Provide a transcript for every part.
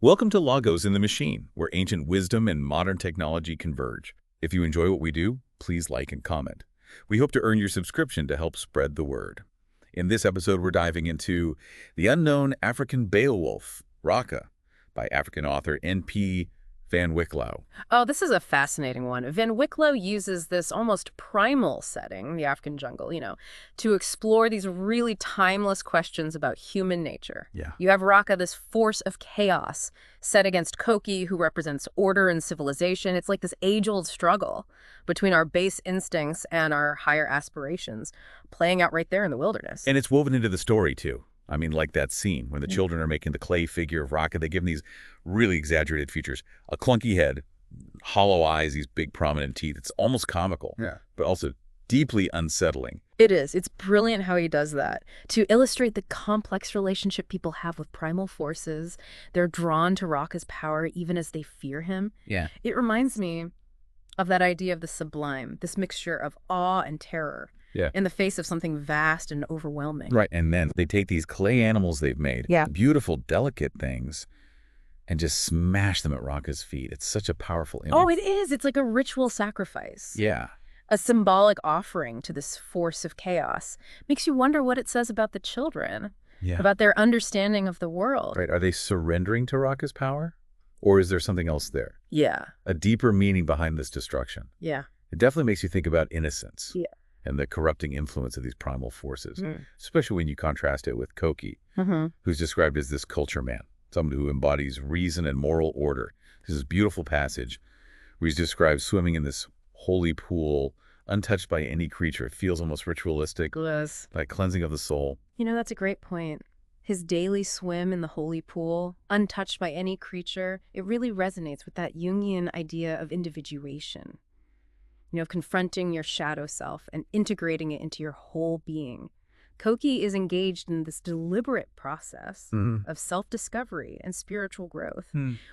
Welcome to Logos in the Machine, where ancient wisdom and modern technology converge. If you enjoy what we do, please like and comment. We hope to earn your subscription to help spread the word. In this episode, we're diving into The Unknown African Beowulf, Raka, by African author NPvanWykLouw. Oh, this is a fascinating one. VanWykLouw uses this almost primal setting, the African jungle, to explore these really timeless questions about human nature. Yeah. You have Raka, this force of chaos, set against Koki, who represents order and civilization. It's like this age-old struggle between our base instincts and our higher aspirations, playing out right there in the wilderness. And it's woven into the story, too. I mean, like that scene when the children are making the clay figure of Raka. They give him these really exaggerated features. A clunky head, hollow eyes, these big prominent teeth. It's almost comical, but also deeply unsettling. It is. It's brilliant how he does that. To illustrate the complex relationship people have with primal forces, they're drawn to Raka's power even as they fear him. Yeah. It reminds me of that idea of the sublime, this mixture of awe and terror. Yeah. In the face of something vast and overwhelming. Right. And then they take these clay animals they've made, beautiful, delicate things, and just smash them at Raka's feet. It's such a powerful image. Oh, it is. It's like a ritual sacrifice. Yeah. A symbolic offering to this force of chaos. Makes you wonder what it says about the children, about their understanding of the world. Right. Are they surrendering to Raka's power? Or is there something else there? Yeah. A deeper meaning behind this destruction? Yeah. It definitely makes you think about innocence. Yeah. And the corrupting influence of these primal forces, especially when you contrast it with Koki, who's described as this culture man, someone who embodies reason and moral order. This is a beautiful passage where he's described swimming in this holy pool, untouched by any creature. It feels almost ritualistic, like cleansing of the soul. That's a great point. His daily swim in the holy pool, untouched by any creature, it really resonates with that Jungian idea of individuation. Of confronting your shadow self and integrating it into your whole being. Koki is engaged in this deliberate process of self-discovery and spiritual growth,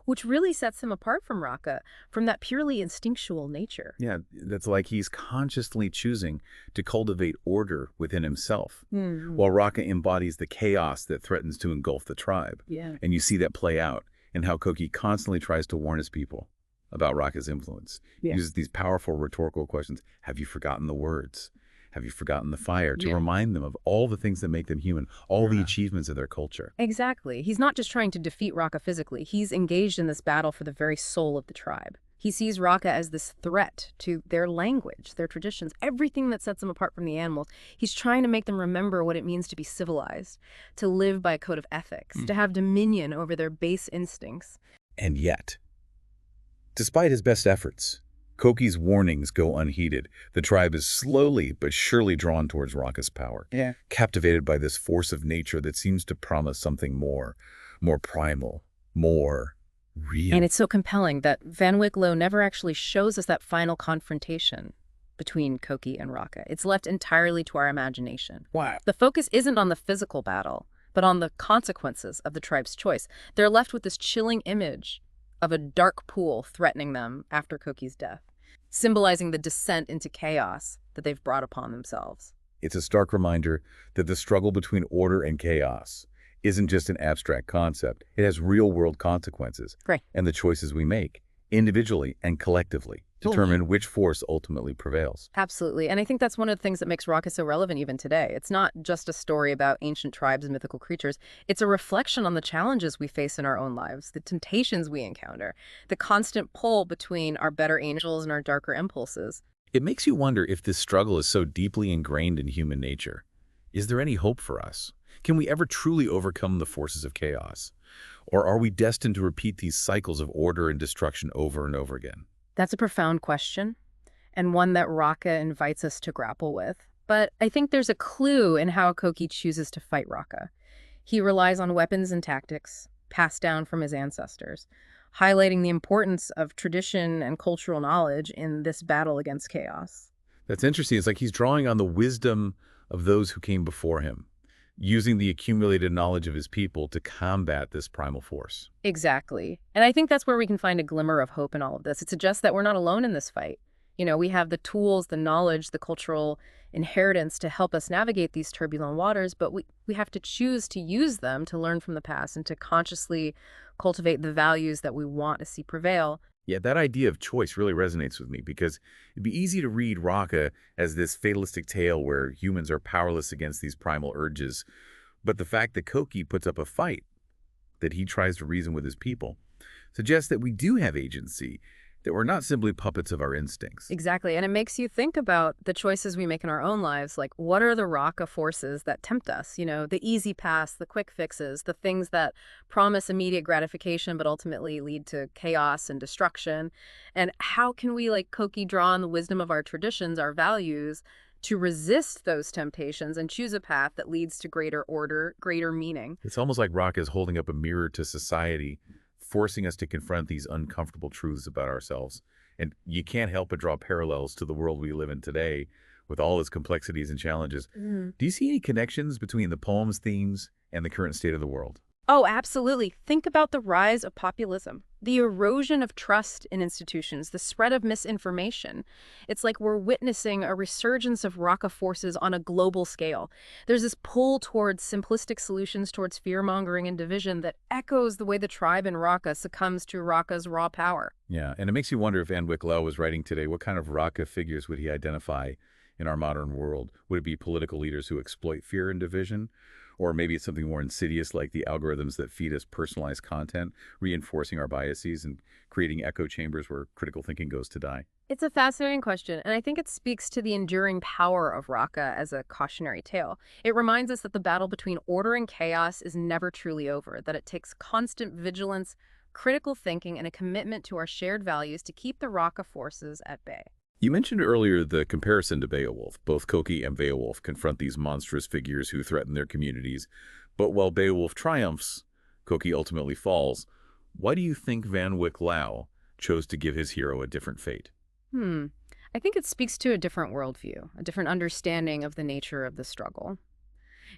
which really sets him apart from Raka, from that purely instinctual nature. Yeah, that's like he's consciously choosing to cultivate order within himself, while Raka embodies the chaos that threatens to engulf the tribe. Yeah. And you see that play out in how Koki constantly tries to warn his people about Raka's influence. He uses these powerful rhetorical questions. Have you forgotten the words? Have you forgotten the fire? To remind them of all the things that make them human, all the achievements of their culture. Exactly. He's not just trying to defeat Raka physically. He's engaged in this battle for the very soul of the tribe. He sees Raka as this threat to their language, their traditions, everything that sets them apart from the animals. He's trying to make them remember what it means to be civilized, to live by a code of ethics, to have dominion over their base instincts. And yet, despite his best efforts, Koki's warnings go unheeded. The tribe is slowly but surely drawn towards Raka's power, captivated by this force of nature that seems to promise something more primal, more real. And it's so compelling that VanWykLouw never actually shows us that final confrontation between Koki and Raka. It's left entirely to our imagination. Wow. The focus isn't on the physical battle, but on the consequences of the tribe's choice. They're left with this chilling image of a dark pool threatening them after Koki's death, symbolizing the descent into chaos that they've brought upon themselves. It's a stark reminder that the struggle between order and chaos isn't just an abstract concept. It has real-world consequences. Right. And the choices we make, individually and collectively, determine which force ultimately prevails. Absolutely. And I think that's one of the things that makes Raka so relevant even today. It's not just a story about ancient tribes and mythical creatures. It's a reflection on the challenges we face in our own lives, the temptations we encounter, the constant pull between our better angels and our darker impulses. It makes you wonder if this struggle is so deeply ingrained in human nature. Is there any hope for us? Can we ever truly overcome the forces of chaos? Or are we destined to repeat these cycles of order and destruction over and over again? That's a profound question, and one that Raka invites us to grapple with. But I think there's a clue in how Koki chooses to fight Raka. He relies on weapons and tactics passed down from his ancestors, highlighting the importance of tradition and cultural knowledge in this battle against chaos. That's interesting. It's like he's drawing on the wisdom of those who came before him, using the accumulated knowledge of his people to combat this primal force. Exactly. And I think that's where we can find a glimmer of hope in all of this. It suggests that we're not alone in this fight. We have the tools, the knowledge, the cultural inheritance to help us navigate these turbulent waters, but we have to choose to use them to learn from the past and to consciously cultivate the values that we want to see prevail. Yeah, that idea of choice really resonates with me because it'd be easy to read Raka as this fatalistic tale where humans are powerless against these primal urges. But the fact that Koki puts up a fight, that he tries to reason with his people, suggests that we do have agency, that we're not simply puppets of our instincts. Exactly. And it makes you think about the choices we make in our own lives. Like, what are the Raka forces that tempt us? You know, the easy pass, the quick fixes, the things that promise immediate gratification but ultimately lead to chaos and destruction. And how can we, like Koki, draw on the wisdom of our traditions, our values, to resist those temptations and choose a path that leads to greater order, greater meaning? It's almost like Raka is holding up a mirror to society, forcing us to confront these uncomfortable truths about ourselves. And you can't help but draw parallels to the world we live in today with all its complexities and challenges. Do you see any connections between the poem's themes and the current state of the world? Oh, absolutely. Think about the rise of populism, the erosion of trust in institutions, the spread of misinformation. It's like we're witnessing a resurgence of Raka forces on a global scale. There's this pull towards simplistic solutions, towards fear-mongering and division that echoes the way the tribe in Raka succumbs to Raka's raw power. Yeah, and it makes you wonder if NPvanWykLouw was writing today, what kind of Raka figures would he identify in our modern world? Would it be political leaders who exploit fear and division? Or maybe it's something more insidious like the algorithms that feed us personalized content, reinforcing our biases and creating echo chambers where critical thinking goes to die? It's a fascinating question, and I think it speaks to the enduring power of Raka as a cautionary tale. It reminds us that the battle between order and chaos is never truly over, that it takes constant vigilance, critical thinking, and a commitment to our shared values to keep the Raka forces at bay. You mentioned earlier the comparison to Beowulf. Both Koki and Beowulf confront these monstrous figures who threaten their communities. But while Beowulf triumphs, Koki ultimately falls. Why do you think NPvanWykLouw chose to give his hero a different fate? I think it speaks to a different worldview, a different understanding of the nature of the struggle.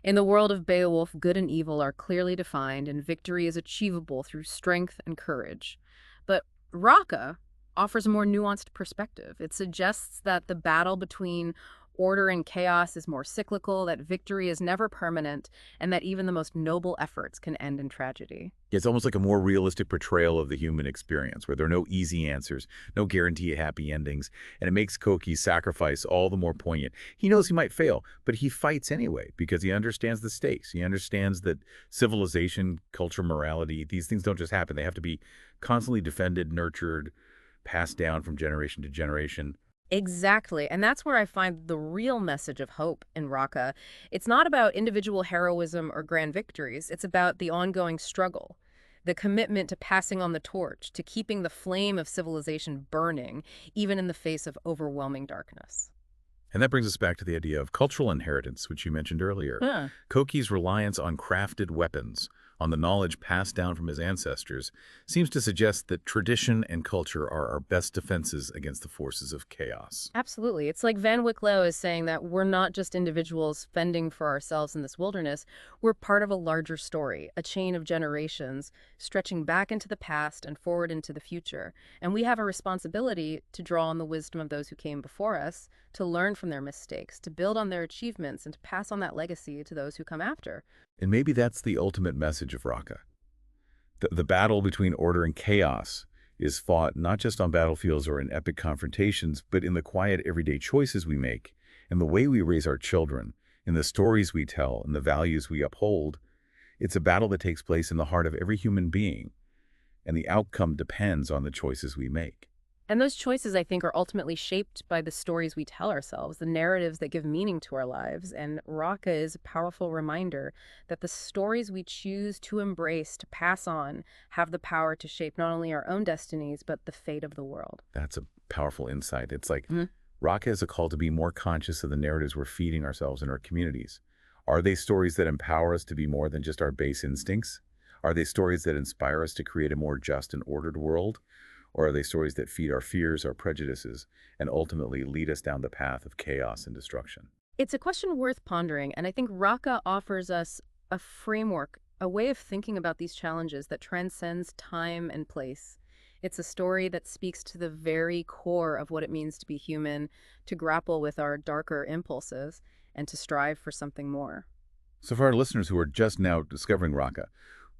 In the world of Beowulf, good and evil are clearly defined, and victory is achievable through strength and courage. But Raka offers a more nuanced perspective. It suggests that the battle between order and chaos is more cyclical, that victory is never permanent, and that even the most noble efforts can end in tragedy. It's almost like a more realistic portrayal of the human experience, where there are no easy answers, no guaranteed happy endings, and it makes Koki's sacrifice all the more poignant. He knows he might fail, but he fights anyway because he understands the stakes. He understands that civilization, culture, morality, these things don't just happen. They have to be constantly defended, nurtured, passed down from generation to generation. Exactly. And that's where I find the real message of hope in Raka. It's not about individual heroism or grand victories. It's about the ongoing struggle, the commitment to passing on the torch, to keeping the flame of civilization burning, even in the face of overwhelming darkness. And that brings us back to the idea of cultural inheritance, which you mentioned earlier. Koki's reliance on crafted weapons, on the knowledge passed down from his ancestors, seems to suggest that tradition and culture are our best defenses against the forces of chaos. Absolutely. It's like NPvanWykLouw is saying that we're not just individuals fending for ourselves in this wilderness. We're part of a larger story, a chain of generations stretching back into the past and forward into the future. And we have a responsibility to draw on the wisdom of those who came before us, to learn from their mistakes, to build on their achievements, and to pass on that legacy to those who come after. And maybe that's the ultimate message of Raka. The battle between order and chaos is fought not just on battlefields or in epic confrontations, but in the quiet everyday choices we make, in the way we raise our children, in the stories we tell, in the values we uphold. It's a battle that takes place in the heart of every human being, and the outcome depends on the choices we make. And those choices, I think, are ultimately shaped by the stories we tell ourselves, the narratives that give meaning to our lives. And Raka is a powerful reminder that the stories we choose to embrace, to pass on, have the power to shape not only our own destinies, but the fate of the world. That's a powerful insight. It's like Raka is a call to be more conscious of the narratives we're feeding ourselves in our communities. Are they stories that empower us to be more than just our base instincts? Are they stories that inspire us to create a more just and ordered world? Or are they stories that feed our fears, our prejudices, and ultimately lead us down the path of chaos and destruction? It's a question worth pondering, and I think Raka offers us a framework, a way of thinking about these challenges that transcends time and place. It's a story that speaks to the very core of what it means to be human, to grapple with our darker impulses, and to strive for something more. So for our listeners who are just now discovering Raka,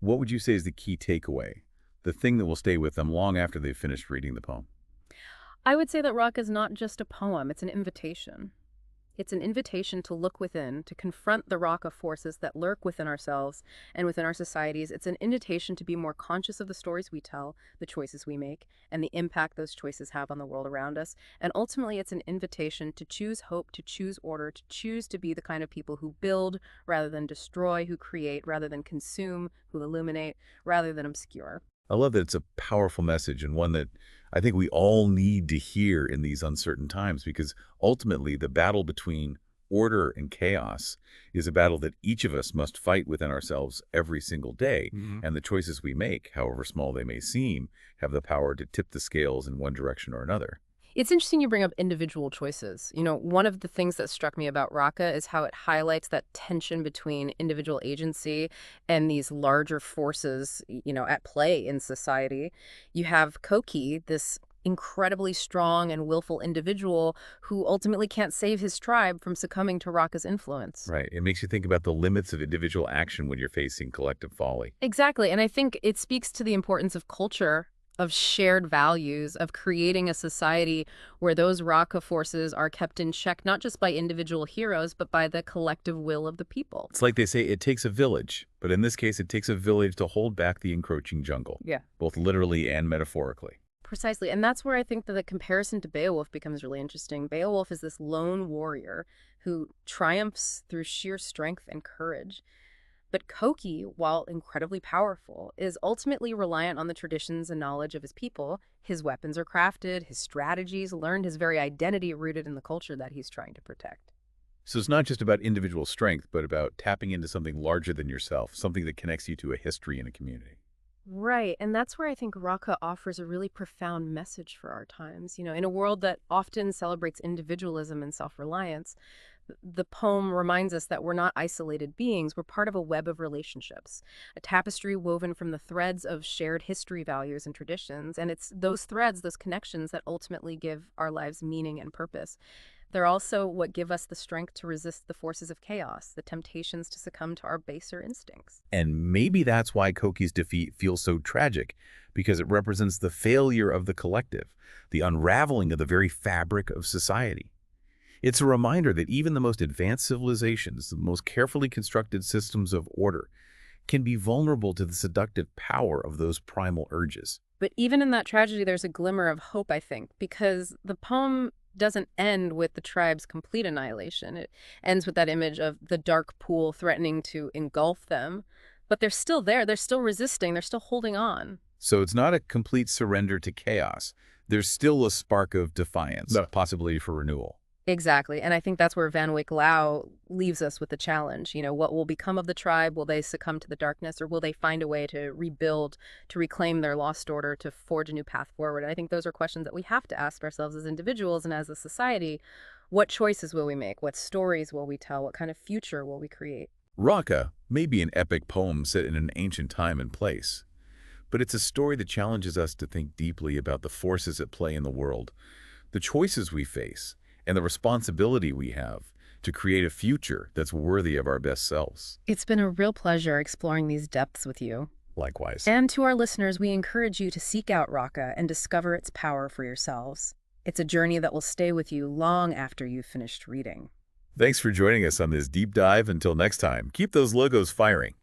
what would you say is the key takeaway, the thing that will stay with them long after they've finished reading the poem? I would say that Raka is not just a poem, it's an invitation. It's an invitation to look within, to confront the Raka forces that lurk within ourselves and within our societies. It's an invitation to be more conscious of the stories we tell, the choices we make, and the impact those choices have on the world around us. And ultimately, it's an invitation to choose hope, to choose order, to choose to be the kind of people who build rather than destroy, who create rather than consume, who illuminate rather than obscure. I love that it's a powerful message and one that I think we all need to hear in these uncertain times, because ultimately the battle between order and chaos is a battle that each of us must fight within ourselves every single day. And the choices we make, however small they may seem, have the power to tip the scales in one direction or another. It's interesting you bring up individual choices. One of the things that struck me about Raka is how it highlights that tension between individual agency and these larger forces, at play in society. You have Koki, this incredibly strong and willful individual who ultimately can't save his tribe from succumbing to Raka's influence. Right. It makes you think about the limits of individual action when you're facing collective folly. Exactly. And I think it speaks to the importance of culture, of shared values, of creating a society where those Raka forces are kept in check, not just by individual heroes, but by the collective will of the people. It's like they say it takes a village, but in this case, it takes a village to hold back the encroaching jungle. Yeah. Both literally and metaphorically. Precisely. And that's where I think that the comparison to Beowulf becomes really interesting. Beowulf is this lone warrior who triumphs through sheer strength and courage. But Koki, while incredibly powerful, is ultimately reliant on the traditions and knowledge of his people. His weapons are crafted, his strategies learned, his very identity rooted in the culture that he's trying to protect. So it's not just about individual strength, but about tapping into something larger than yourself, something that connects you to a history and a community. Right, and that's where I think Raka offers a really profound message for our times. In a world that often celebrates individualism and self-reliance, the poem reminds us that we're not isolated beings. We're part of a web of relationships, a tapestry woven from the threads of shared history, values, and traditions. And it's those threads, those connections that ultimately give our lives meaning and purpose. They're also what give us the strength to resist the forces of chaos, the temptations to succumb to our baser instincts. And maybe that's why Koki's defeat feels so tragic, because it represents the failure of the collective, the unraveling of the very fabric of society. It's a reminder that even the most advanced civilizations, the most carefully constructed systems of order, can be vulnerable to the seductive power of those primal urges. But even in that tragedy, there's a glimmer of hope, I think, because the poem doesn't end with the tribe's complete annihilation. It ends with that image of the dark pool threatening to engulf them. But they're still there. They're still resisting. They're still holding on. So it's not a complete surrender to chaos. There's still a spark of defiance, No. possibility for renewal. Exactly. And I think that's where NPvanWykLouw leaves us with the challenge. What will become of the tribe? Will they succumb to the darkness, or will they find a way to rebuild, to reclaim their lost order, to forge a new path forward? And I think those are questions that we have to ask ourselves as individuals and as a society. What choices will we make? What stories will we tell? What kind of future will we create? Raka may be an epic poem set in an ancient time and place, but it's a story that challenges us to think deeply about the forces at play in the world, the choices we face, and the responsibility we have to create a future that's worthy of our best selves. It's been a real pleasure exploring these depths with you. Likewise. And to our listeners, we encourage you to seek out Raka and discover its power for yourselves. It's a journey that will stay with you long after you've finished reading. Thanks for joining us on this deep dive. Until next time, keep those logos firing.